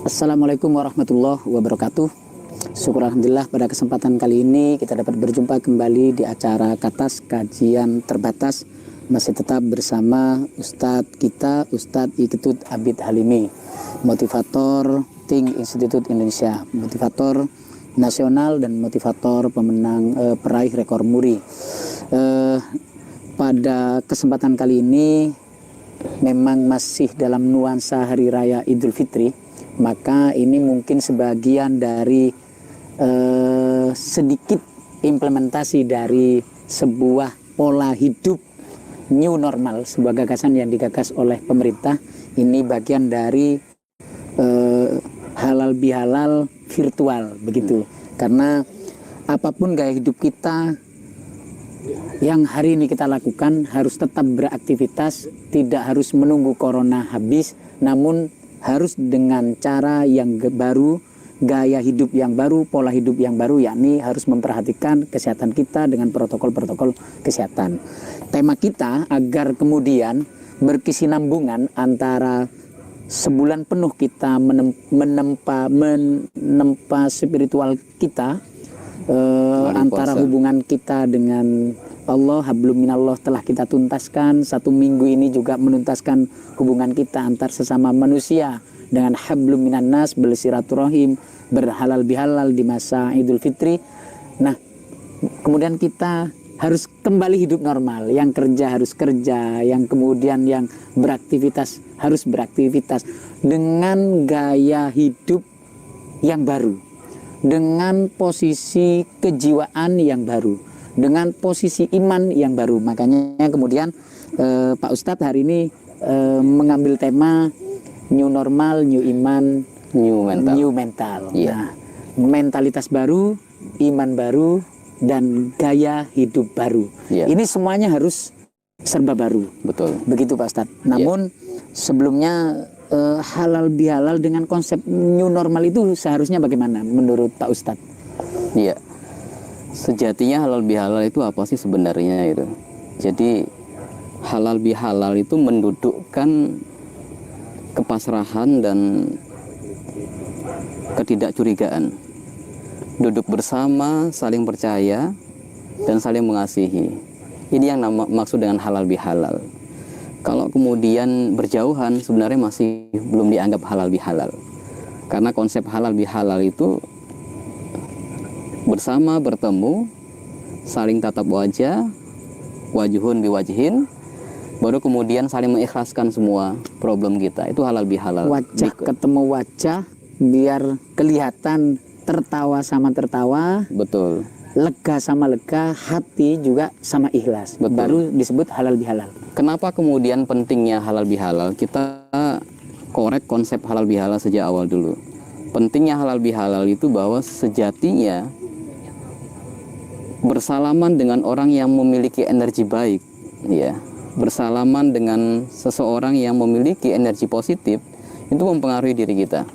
Assalamualaikum warahmatullahi wabarakatuh. Syukur alhamdulillah pada kesempatan kali ini kita dapat berjumpa kembali di acara Katas Kajian Terbatas. Masih tetap bersama Ustadz kita, Ustadz Iketut Abid Halimi, motivator Think Institute Indonesia, motivator nasional dan motivator pemenang peraih rekor muri. Pada kesempatan kali ini memang masih dalam nuansa Hari Raya Idul Fitri, maka ini mungkin sebagian dari sedikit implementasi dari sebuah pola hidup new normal, sebuah gagasan yang digagas oleh pemerintah. Ini bagian dari halal bihalal virtual begitu. Karena apapun gaya hidup kita yang hari ini kita lakukan harus tetap beraktivitas, tidak harus menunggu corona habis, namun harus dengan cara yang baru, gaya hidup yang baru, pola hidup yang baru, yakni harus memperhatikan kesehatan kita dengan protokol-protokol kesehatan. Tema kita agar kemudian berkesinambungan antara sebulan penuh kita menempa spiritual kita, antara hubungan kita dengan Allah, hablum minallah telah kita tuntaskan. 1 minggu ini juga menuntaskan hubungan kita antar sesama manusia dengan hablum minan nas, bersilaturahim, berhalal bihalal di masa Idul Fitri. Nah, kemudian kita harus kembali hidup normal. Yang kerja harus kerja, yang kemudian yang beraktivitas harus beraktivitas dengan gaya hidup yang baru, dengan posisi kejiwaan yang baru, dengan posisi iman yang baru. Makanya kemudian Pak Ustadz hari ini mengambil tema new normal, new iman, new mental. Yeah. Nah, mentalitas baru, iman baru, dan gaya hidup baru. Yeah. Ini semuanya harus serba baru. Betul. Begitu Pak Ustadz. Namun sebelumnya halal bihalal dengan konsep new normal itu seharusnya bagaimana menurut Pak Ustadz? Iya. Sejatinya halal bihalal itu apa sih sebenarnya itu? Jadi halal bihalal itu mendudukkan kepasrahan dan ketidakcurigaan. Duduk bersama, saling percaya dan saling mengasihi. Ini yang maksud dengan halal bihalal. Kalau kemudian berjauhan sebenarnya masih belum dianggap halal bihalal. Karena konsep halal bihalal itu bersama, bertemu, saling tatap wajah, wajuhun biwajihin, baru kemudian saling mengikhlaskan semua problem kita. Itu halal bihalal. Wajah ketemu wajah, biar kelihatan tertawa sama tertawa. Betul. Lega sama lega, hati juga sama ikhlas. Betul. Baru disebut halal bihalal. Kenapa kemudian pentingnya halal bihalal? Kita korek konsep halal bihalal sejak awal dulu. Pentingnya halal bihalal itu bahwa sejatinya bersalaman dengan orang yang memiliki energi baik, ya, bersalaman dengan seseorang yang memiliki energi positif, itu mempengaruhi diri kita.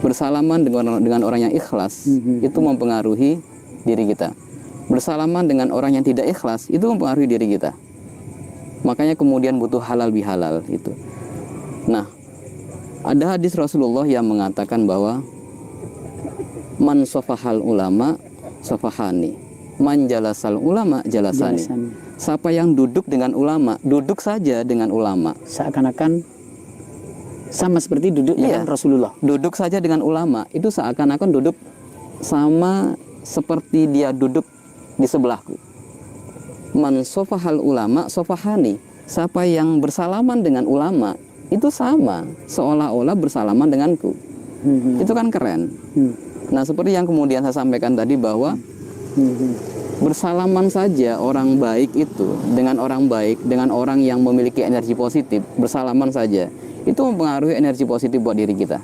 Bersalaman dengan orang yang ikhlas, itu mempengaruhi diri kita. Bersalaman dengan orang yang tidak ikhlas, itu mempengaruhi diri kita. Makanya kemudian butuh halal bihalal itu. Nah, ada hadis Rasulullah yang mengatakan bahwa man sofahal ulama sofahani, man jalasal ulama jalasani. Siapa yang duduk dengan ulama, duduk saja dengan ulama. Seakan-akan sama seperti duduk dengan Rasulullah. Duduk saja dengan ulama, itu seakan-akan duduk sama seperti dia duduk di sebelahku. Man sofahal ulama sofahani. Siapa yang bersalaman dengan ulama, itu sama, seolah-olah bersalaman denganku. Itu kan keren. Nah, seperti yang kemudian saya sampaikan tadi bahwa bersalaman saja orang baik itu dengan orang baik, dengan orang yang memiliki energi positif, bersalaman saja, itu mempengaruhi energi positif buat diri kita.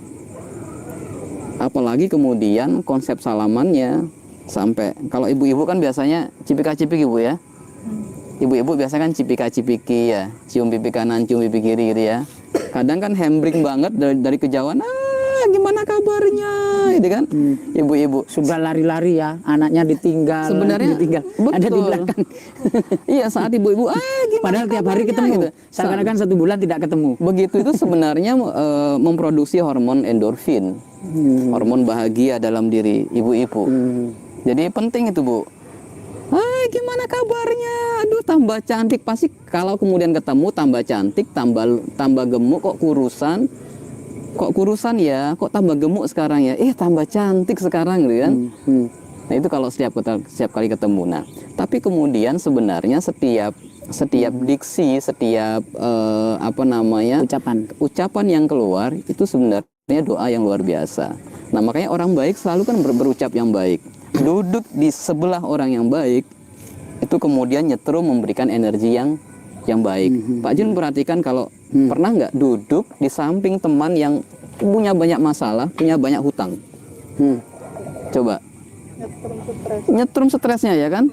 Apalagi kemudian konsep salamannya sampai, kalau ibu-ibu kan biasanya cipika-cipik ibu ya. Ibu-ibu biasanya kan cipika-cipiki ya, cium pipi kanan, cium pipi kiri gitu ya. Kadang kan hembring banget dari kejauhan, gimana kabarnya, gitu kan? Ibu-ibu Sudah lari-lari ya, anaknya ditinggal. sebenarnya ditinggal. Ada di betul. belakang. Iya, saat ibu-ibu, gimana Padahal tiap hari kabarnya?" ketemu. gitu. Seakan-akan 1 bulan tidak ketemu. Begitu itu sebenarnya memproduksi hormon endorfin, hormon bahagia dalam diri ibu-ibu. Jadi penting itu, Bu. Gimana kabarnya? Aduh, tambah cantik. Pasti kalau kemudian ketemu tambah cantik, tambah gemuk, kok kurusan. Kok kurusan ya? Kok tambah gemuk sekarang ya? Tambah cantik sekarang gitu kan. Nah, itu kalau setiap kali ketemu. Nah, tapi kemudian sebenarnya setiap diksi, setiap ucapan yang keluar itu sebenarnya doa yang luar biasa. Nah, makanya orang baik selalu kan berucap yang baik. Duduk di sebelah orang yang baik itu kemudian nyetrum memberikan energi yang baik. Pak Jun perhatikan kalau pernah nggak duduk di samping teman yang punya banyak masalah, punya banyak hutang? Coba. Nyetrum stresnya ya kan?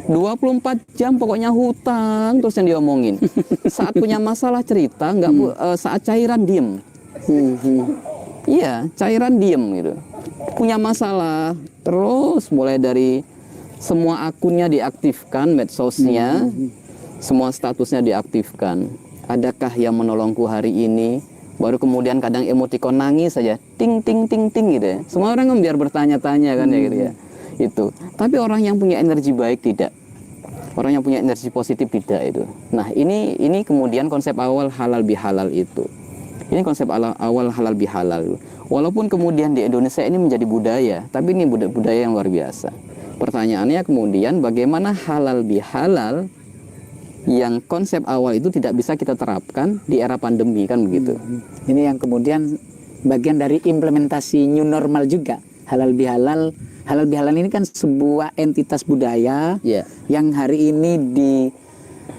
24 jam pokoknya hutang terus yang diomongin. Saat punya masalah cerita, saat cairan diem. Iya, cairan diem gitu. Punya masalah terus mulai dari semua akunnya diaktifkan, medsosnya, semua statusnya diaktifkan. Adakah yang menolongku hari ini? Baru kemudian kadang emotikon nangis saja, ting ting ting ting gitu ya. Semua orang kan biar bertanya-tanya kan ya gitu ya. Itu. Tapi orang yang punya energi baik tidak. Orang yang punya energi positif tidak itu. Nah, ini kemudian konsep awal halal bihalal itu. Ini konsep awal halal bihalal. Walaupun kemudian di Indonesia ini menjadi budaya, tapi ini budaya yang luar biasa. Pertanyaannya kemudian bagaimana halal bihalal yang konsep awal itu tidak bisa kita terapkan di era pandemi kan begitu. Ini yang kemudian bagian dari implementasi new normal juga. Halal bihalal ini kan sebuah entitas budaya yang hari ini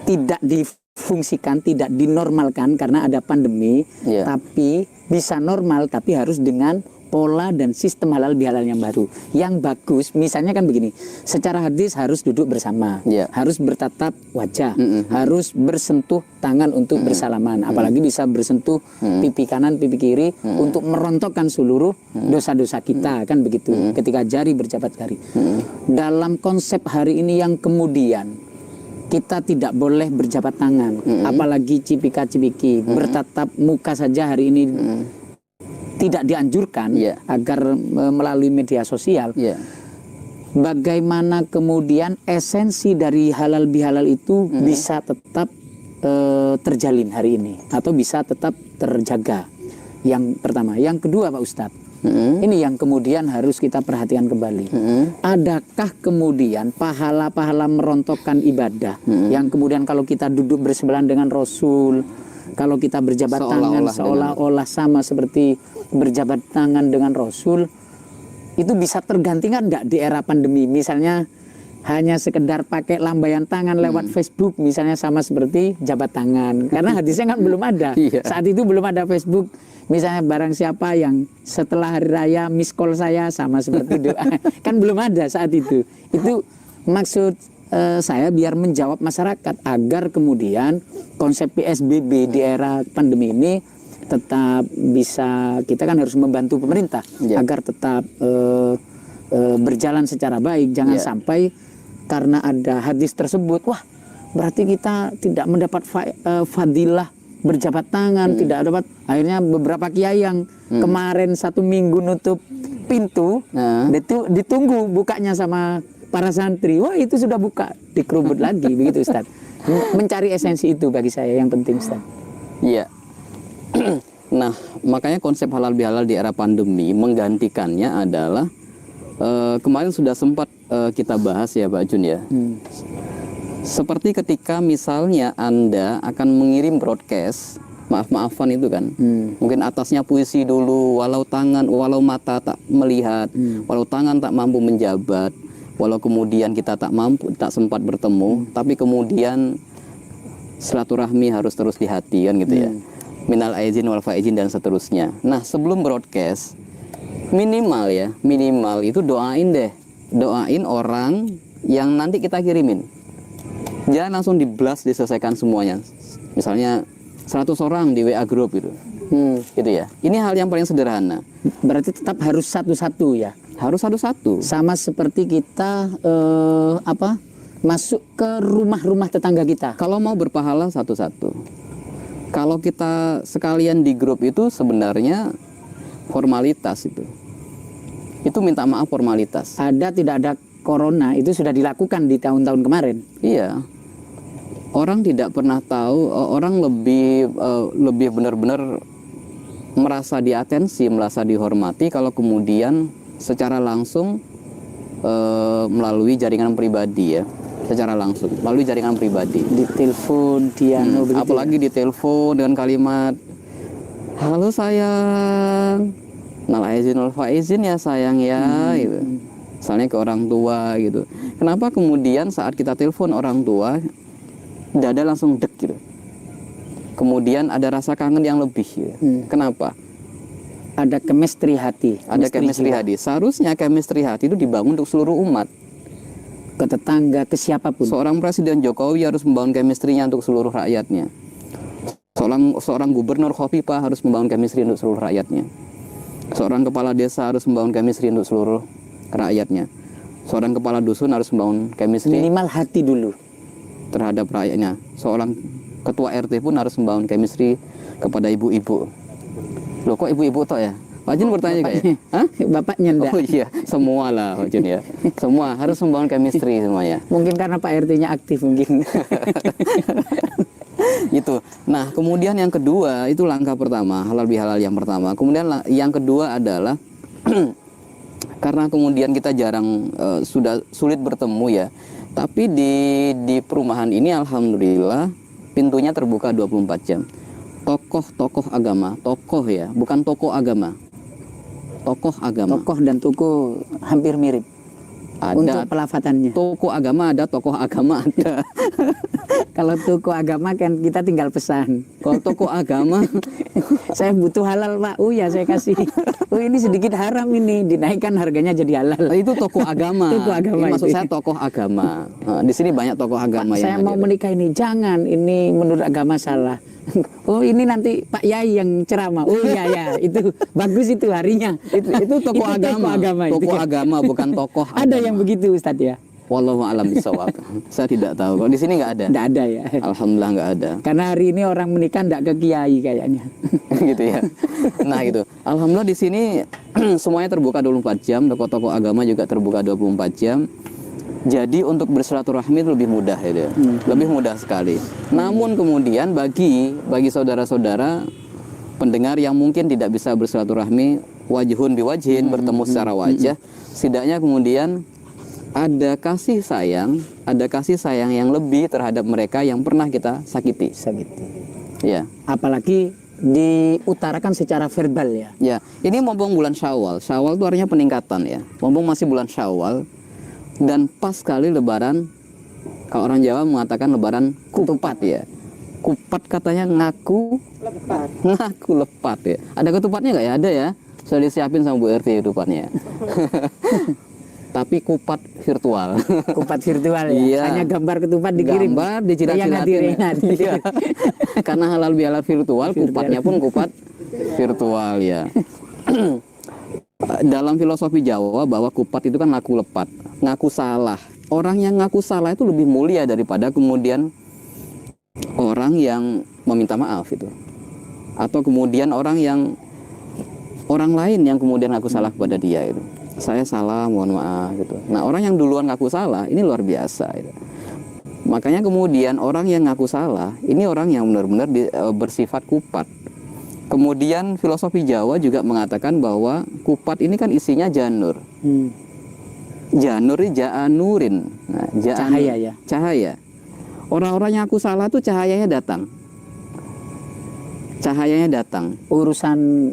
tidak difungsikan, tidak dinormalkan karena ada pandemi, tapi bisa normal, tapi harus dengan pola dan sistem halal bihalal yang baru. Yang bagus, misalnya kan begini, secara hadis harus duduk bersama, harus bertatap wajah, harus bersentuh tangan untuk bersalaman, apalagi bisa bersentuh pipi kanan, pipi kiri untuk merontokkan seluruh dosa-dosa kita, kan begitu, ketika jari berjabat jari. Dalam konsep hari ini yang kemudian kita tidak boleh berjabat tangan, apalagi cipika-cipiki, bertatap muka saja hari ini tidak dianjurkan agar melalui media sosial. Bagaimana kemudian esensi dari halal bihalal itu bisa tetap terjalin hari ini atau bisa tetap terjaga? Yang pertama, yang kedua Pak Ustadz, ini yang kemudian harus kita perhatikan kembali. Adakah kemudian pahala-pahala merontokkan ibadah yang kemudian kalau kita duduk bersebelahan dengan Rasul, kalau kita berjabat tangan seolah-olah sama seperti berjabat tangan dengan Rasul, itu bisa tergantikan nggak di era pandemi? Misalnya hanya sekedar pakai lambaian tangan lewat Facebook, misalnya sama seperti jabat tangan. Karena hadisnya kan belum ada. Saat itu belum ada Facebook. Misalnya barang siapa yang setelah hari raya miss call saya sama seperti doa. Kan belum ada saat itu. Itu maksud saya biar menjawab masyarakat agar kemudian konsep PSBB di era pandemi ini tetap bisa, kita kan harus membantu pemerintah agar tetap berjalan secara baik. Jangan sampai karena ada hadis tersebut, wah berarti kita tidak mendapat fadilah berjabat tangan, tidak dapat. Akhirnya beberapa kiai yang kemarin 1 minggu nutup pintu, itu ditunggu bukanya sama para santri, wah itu sudah buka, dikerubut lagi, begitu Ustaz. Mencari esensi itu bagi saya yang penting Ustaz. Iya. Nah, makanya konsep halal bihalal di era pandemi menggantikannya adalah kemarin sudah sempat kita bahas ya Pak Jun ya. Seperti ketika misalnya Anda akan mengirim broadcast, maaf-maafan itu kan, mungkin atasnya puisi dulu, walau mata tak melihat, walau tangan tak mampu menjabat, walau kemudian kita tak sempat bertemu, tapi kemudian silaturahmi harus terus di hati kan gitu ya. Minal aizin wal faizin dan seterusnya. Nah, sebelum broadcast minimal itu doain orang yang nanti kita kirimin. Jangan langsung diselesaikan semuanya. Misalnya 100 orang di WA group gitu. Gitu ya. Ini hal yang paling sederhana. Berarti tetap harus satu-satu ya. Harus satu-satu. Sama seperti kita masuk ke rumah-rumah tetangga kita. Kalau mau berpahala satu-satu. Kalau kita sekalian di grup itu sebenarnya formalitas itu. Itu minta maaf formalitas. Ada tidak ada corona itu sudah dilakukan di tahun-tahun kemarin. Iya. Orang tidak pernah tahu, orang lebih benar-benar merasa diatensi, merasa dihormati kalau kemudian secara langsung melalui jaringan pribadi ya. Secara langsung melalui jaringan pribadi, Di telepon dia apalagi di telepon dengan kalimat halo sayang, nal aizin wal faizin ya sayang ya, gitu. Misalnya ke orang tua gitu. Kenapa kemudian saat kita telepon orang tua dada langsung dek gitu, kemudian ada rasa kangen yang lebih gitu. Kenapa? Ada chemistry hati. Ada chemistry hati. Seharusnya chemistry hati itu dibangun untuk seluruh umat, ke tetangga, ke siapapun. Seorang Presiden Jokowi harus membangun chemistry-nya untuk seluruh rakyatnya. Seorang gubernur Khofifah harus membangun chemistry untuk seluruh rakyatnya. Seorang kepala desa harus membangun chemistry untuk seluruh rakyatnya. Seorang kepala dusun harus membangun chemistry Minimal hati dulu. terhadap rakyatnya. Seorang ketua RT pun harus membangun chemistry kepada ibu-ibu. Loh kok ibu-ibu toh ya? Pak Jun bertanya kayak, hah? Bapaknya enggak. Oh iya, semua lah Pak Jun ya. Semua harus membangun chemistry semuanya. Mungkin karena Pak RT-nya aktif mungkin. Gitu. Nah, kemudian yang kedua itu langkah pertama, halal bihalal yang pertama. Kemudian yang kedua adalah karena kemudian kita jarang sudah sulit bertemu ya. Tapi di perumahan ini alhamdulillah pintunya terbuka 24 jam. Tokoh-tokoh agama, tokoh ya, bukan tokoh agama. Tokoh agama. Tokoh dan toko hampir mirip. Ada Untuk pelafatannya. tokoh agama ada, tokoh agama ada. Kalau toko agama kan kita tinggal pesan. Kalau tokoh agama Saya butuh halal Pak. Oh ya saya kasih. Oh ini sedikit haram ini. Dinaikkan harganya jadi halal. itu tokoh agama. Tokoh agama Ini maksud itu. saya tokoh agama. Nah, di sini banyak tokoh agama Saya yang mau hadir. menikah ini. Jangan. Ini menurut agama salah. Oh ini nanti Pak Yai yang ceramah. Oh iya ya. Itu bagus itu harinya. Itu tokoh Itu agama. tokoh agama itu. Tokoh agama bukan tokoh Ada agama. yang begitu Ustadz ya? Wallahu a'lam bishawab. Saya tidak tahu. Kalau di sini nggak ada. Tidak ada ya. Alhamdulillah nggak ada. Karena hari ini orang menikah tidak ke kiai kayaknya. Gitu ya. Nah gitu. Alhamdulillah di sini semuanya terbuka 24 jam. Tokoh-tokoh agama juga terbuka 24 jam. Jadi untuk bersilaturahmi itu lebih mudah ya. Lebih mudah sekali. Namun kemudian bagi saudara-saudara pendengar yang mungkin tidak bisa bersilaturahmi wajhun biwajhin, bertemu secara wajah, setidaknya kemudian ada kasih sayang yang lebih terhadap mereka yang pernah kita sakiti. Gitu. Ya. Apalagi diutarakan secara verbal ya. Ya, ini mumpung bulan Syawal. Syawal itu artinya peningkatan ya. Mumpung masih bulan Syawal dan pas sekali Lebaran. Kalau orang Jawa mengatakan Lebaran kupat ya. Kupat katanya ngaku lepat ya. Ada ketupatnya nggak ya? Ada ya. Sudah disiapin sama Bu RT ketupatnya. Tapi kupat virtual. Kupat virtual ya. Iya. Hanya gambar ketupat dikirim. Gambar dijilat-jilatin. Iya. Karena halal bihalal virtual, kupatnya pun kupat virtual ya. Dalam filosofi Jawa bahwa kupat itu kan ngaku lepat, ngaku salah. Orang yang ngaku salah itu lebih mulia daripada kemudian orang yang meminta maaf itu. Atau kemudian orang lain yang kemudian ngaku salah kepada dia itu. Saya salah, mohon maaf gitu. Nah, orang yang duluan ngaku salah ini luar biasa gitu. Makanya kemudian orang yang ngaku salah ini orang yang benar-benar bersifat kupat. Kemudian filosofi Jawa juga mengatakan bahwa kupat ini kan isinya janur. Janur ini ja'anurin. Nah, Cahaya ya. Cahaya. Orang-orang yang ngaku salah tuh cahayanya datang. Cahayanya datang. Urusan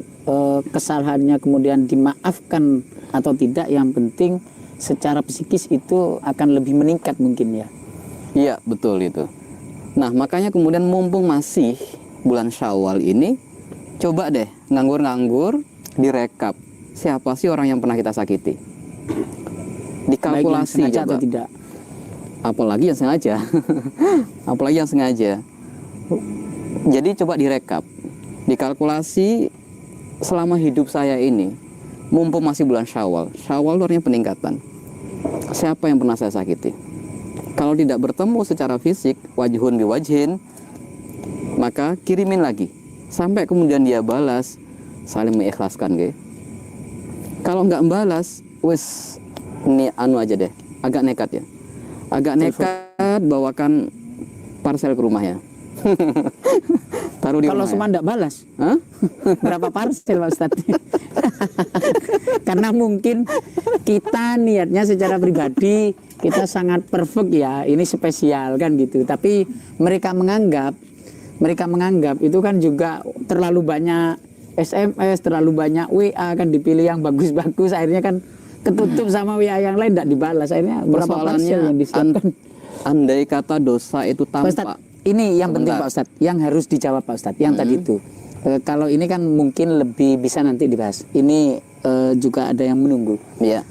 kesalahannya kemudian dimaafkan atau tidak, yang penting secara psikis itu akan lebih meningkat mungkin ya. Iya, betul itu. Nah, makanya kemudian mumpung masih bulan Syawal ini, coba deh nganggur-nganggur direkap. Siapa sih orang yang pernah kita sakiti? Baik yang Dikalkulasi sengaja coba. atau tidak. Apalagi yang sengaja. Apalagi yang sengaja. Jadi coba direkap. Dikalkulasi selama hidup saya ini, mumpung masih bulan Syawal. Syawal itu artinya peningkatan. Siapa yang pernah saya sakiti? Kalau tidak bertemu secara fisik, wajhun biwajhin, maka kirimin lagi. Sampai kemudian dia balas, saling mengikhlaskan, ge. Kalau nggak balas, wis ini anu aja deh, agak nekat ya. Agak nekat bawakan parcel ke rumah ya. Taruh di Kalau rumah semua ya. ndak balas, Hah? berapa parcel Pak Ustadz? Karena mungkin kita niatnya secara pribadi kita sangat perfect ya, ini spesial kan gitu. Tapi mereka menganggap itu kan juga terlalu banyak SMS, terlalu banyak WA kan, dipilih yang bagus-bagus, akhirnya kan ketutup sama WA yang lain tidak dibalas, akhirnya berapa parcel yang disiapkan. Andai kata dosa itu Pak Ustadz, tampak. ini yang penting Sebentar. Pak Ustadz, yang harus dijawab Pak Ustadz, yang tadi itu. Kalau ini kan mungkin lebih bisa nanti dibahas. Ini juga ada yang menunggu. Iya.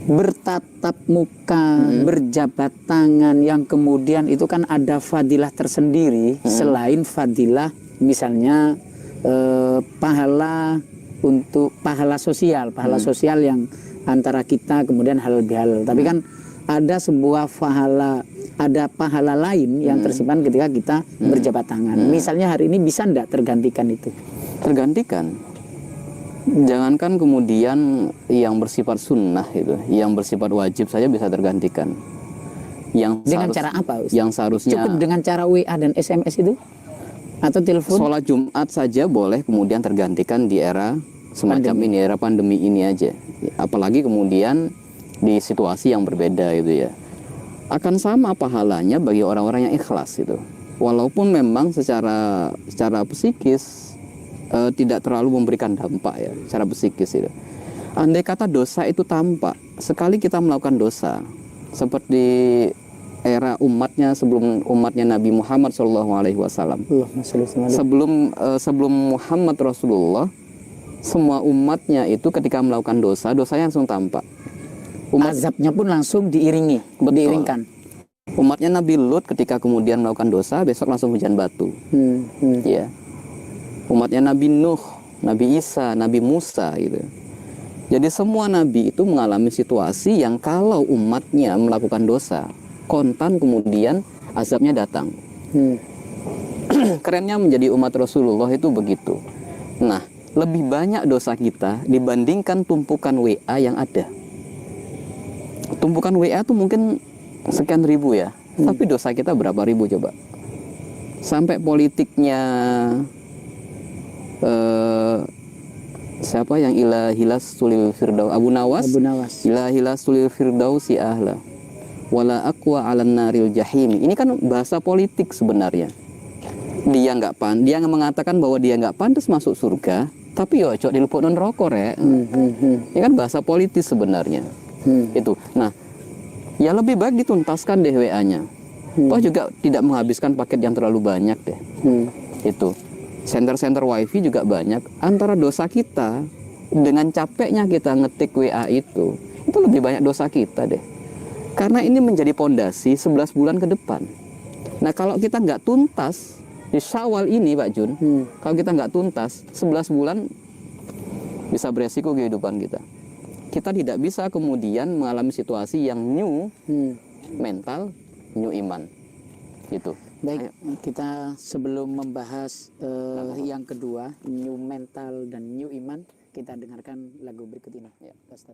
Bertatap muka, berjabat tangan, yang kemudian itu kan ada fadilah tersendiri selain fadilah misalnya pahala untuk pahala sosial yang antara kita kemudian halal bihalal. Tapi kan ada sebuah pahala lain yang tersimpan ketika kita berjabat tangan. Misalnya hari ini bisa ndak tergantikan itu? Tergantikan. Jangankan kemudian yang bersifat sunnah itu, yang bersifat wajib saja bisa tergantikan. Dengan cara apa, Ustaz? Yang seharusnya Cukup dengan cara WA dan SMS itu? Atau telepon? sholat Jumat saja boleh kemudian tergantikan di era semacam ini, era pandemi ini aja. Apalagi kemudian di situasi yang berbeda itu ya. Akan sama pahalanya bagi orang-orang yang ikhlas itu. Walaupun memang secara psikis tidak terlalu memberikan dampak ya, secara psikis itu. Andai kata dosa itu tampak, sekali kita melakukan dosa, seperti era umatnya sebelum umatnya Nabi Muhammad SAW. Sebelum Muhammad Rasulullah, semua umatnya itu ketika melakukan dosa, dosanya langsung tampak. Azabnya pun langsung diiringkan. Umatnya Nabi Lut ketika kemudian melakukan dosa, besok langsung hujan batu. Ya. Umatnya Nabi Nuh, Nabi Isa, Nabi Musa gitu. Jadi semua nabi itu mengalami situasi yang kalau umatnya melakukan dosa, kontan kemudian azabnya datang. Kerennya menjadi umat Rasulullah itu begitu. Nah, lebih banyak dosa kita dibandingkan tumpukan WA yang ada. Tumpukan WA itu mungkin sekian ribu ya, tapi dosa kita berapa ribu coba? Sampai politiknya siapa yang ilahilas sulil firdaus, Abu Nawas. Ilahilas sulil firdaus si ahla wala aqwa 'alan naril jahim. Ini kan bahasa politik sebenarnya. Dia mengatakan bahwa dia nggak pantas masuk surga, tapi yo cok diluputno neraka rek. Ini kan bahasa politis sebenarnya. Itu. Nah, ya lebih baik dituntaskan deh WA-nya. Toh juga tidak menghabiskan paket yang terlalu banyak deh. Itu. Center-center wifi juga banyak. Antara dosa kita dengan capeknya kita ngetik WA itu lebih banyak dosa kita deh. Karena ini menjadi pondasi 11 bulan ke depan. Nah, kalau kita nggak tuntas di Syawal ini Pak Jun, kalau kita nggak tuntas 11 bulan bisa beresiko kehidupan kita. Kita tidak bisa kemudian mengalami situasi yang new mental, new iman. Gitu. Baik, kita sebelum membahas yang kedua, new mental dan new iman, kita dengarkan lagu berikut ini. Ya, Ustaz.